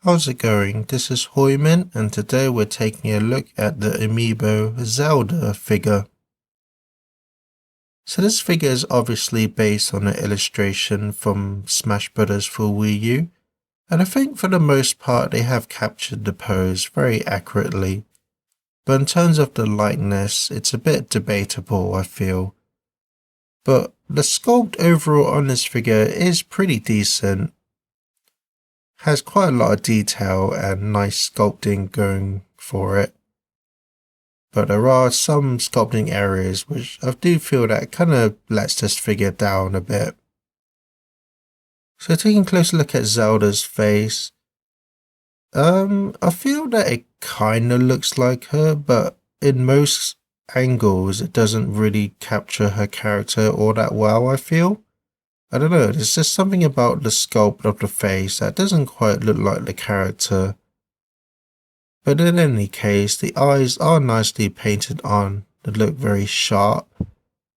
How's it going? This is Hoiman, and today we're taking a look at the Amiibo Zelda figure. So this figure is obviously based on an illustration from Smash Bros. For Wii U, and I think for the most part they have captured the pose very accurately. But in terms of the likeness, it's a bit debatable, I feel. But the sculpt overall on this figure is pretty decent. Has quite a lot of detail and nice sculpting going for it. But there are some sculpting areas which I do feel that kind of lets this figure down a bit. So taking a closer look at Zelda's face, I feel that it kind of looks like her, but in most angles it doesn't really capture her character all that well, I feel. I don't know, there's just something about the sculpt of the face that doesn't quite look like the character. But in any case, the eyes are nicely painted on, they look very sharp.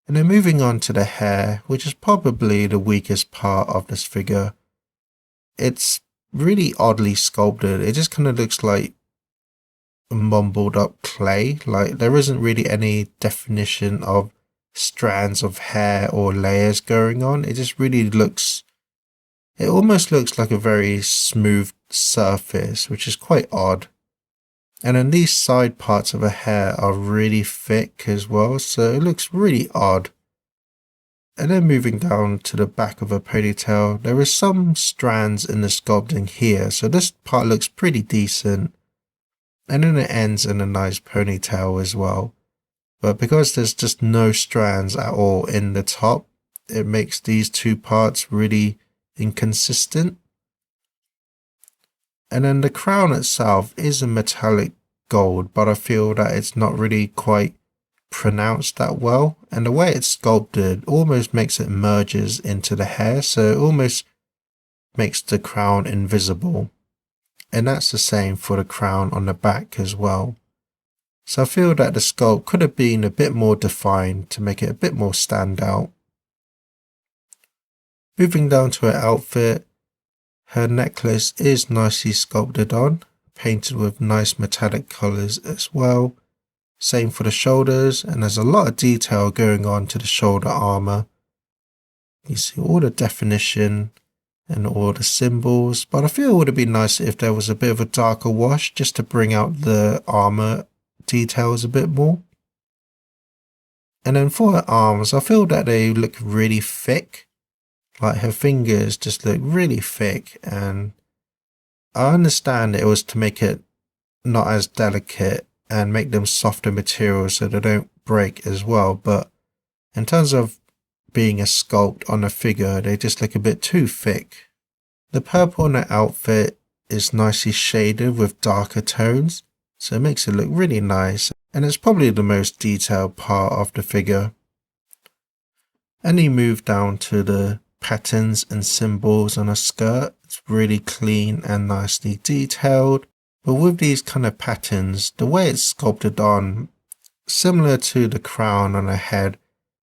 And then moving on to the hair, which is probably the weakest part of this figure. It's really oddly sculpted, it just kind of looks like mumbled up clay, like there isn't really any definition of strands of hair or layers going on. It just really looks, it almost looks like a very smooth surface, which is quite odd. And then these side parts of her hair are really thick as well, so it looks really odd. And then moving down to the back of her ponytail, there is some strands in the sculpting here, so this part looks pretty decent. And then it ends in a nice ponytail as well. But because there's just no strands at all in the top, it makes these two parts really inconsistent. And then the crown itself is a metallic gold, but I feel that it's not really quite pronounced that well. And the way it's sculpted almost makes it merges into the hair, so it almost makes the crown invisible. And that's the same for the crown on the back as well. So I feel that the sculpt could have been a bit more defined to make it a bit more standout. Moving down to her outfit, her necklace is nicely sculpted on, painted with nice metallic colours as well. Same for the shoulders, and there's a lot of detail going on to the shoulder armour. You see all the definition and all the symbols, but I feel it would have been nice if there was a bit of a darker wash just to bring out the armour details a bit more. And then for her arms, I feel that they look really thick, like her fingers just look really thick, and I understand it was to make it not as delicate and make them softer materials so they don't break as well, but in terms of being a sculpt on a figure, they just look a bit too thick. The purple on her outfit is nicely shaded with darker tones, so it makes it look really nice, and it's probably the most detailed part of the figure. And you move down to the patterns and symbols on her skirt. It's really clean and nicely detailed, but with these kind of patterns, the way it's sculpted on, similar to the crown on her head,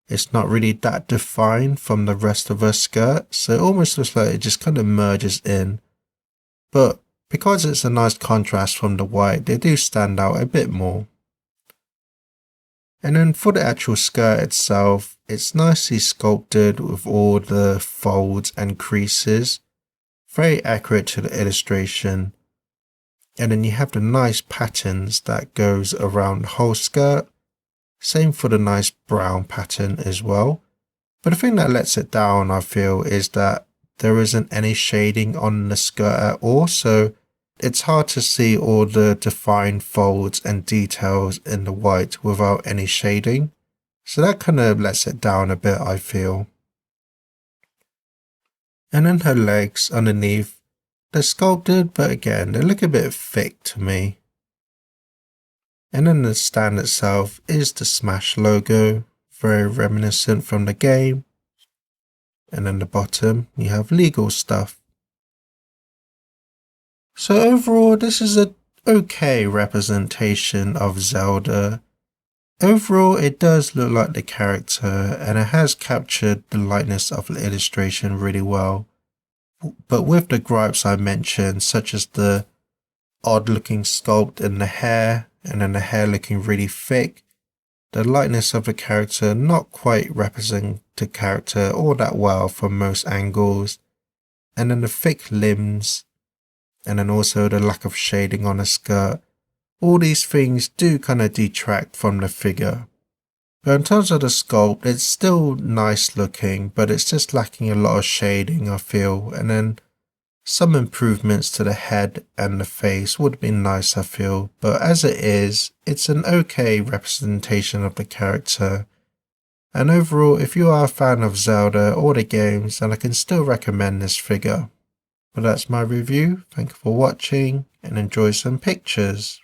it's not really that defined from the rest of her skirt, so it almost looks like it just kind of merges in. But because it's a nice contrast from the white, they do stand out a bit more. And then for the actual skirt itself, it's nicely sculpted with all the folds and creases, very accurate to the illustration. And then you have the nice patterns that goes around the whole skirt. Same for the nice brown pattern as well. But the thing that lets it down, I feel, is that there isn't any shading on the skirt at all, so it's hard to see all the defined folds and details in the white without any shading. So that kind of lets it down a bit, I feel. And then her legs underneath, they're sculpted, but again, they look a bit thick to me. And then the stand itself is the Smash logo, very reminiscent from the game. And then the bottom, you have legal stuff. So overall, this is an okay representation of Zelda. Overall, it does look like the character, and it has captured the lightness of the illustration really well. but with the gripes I mentioned, such as the odd looking sculpt in the hair, and then the hair looking really thick, the lightness of the character not quite representing the character all that well from most angles, and then the thick limbs, and then also the lack of shading on the skirt. All these things do kind of detract from the figure. But in terms of the sculpt, it's still nice looking, but it's just lacking a lot of shading, I feel, and then some improvements to the head and the face would be nice, I feel, but as it is, it's an okay representation of the character. And overall, if you are a fan of Zelda or the games, then I can still recommend this figure. But that's my review. Thank you for watching and enjoy some pictures.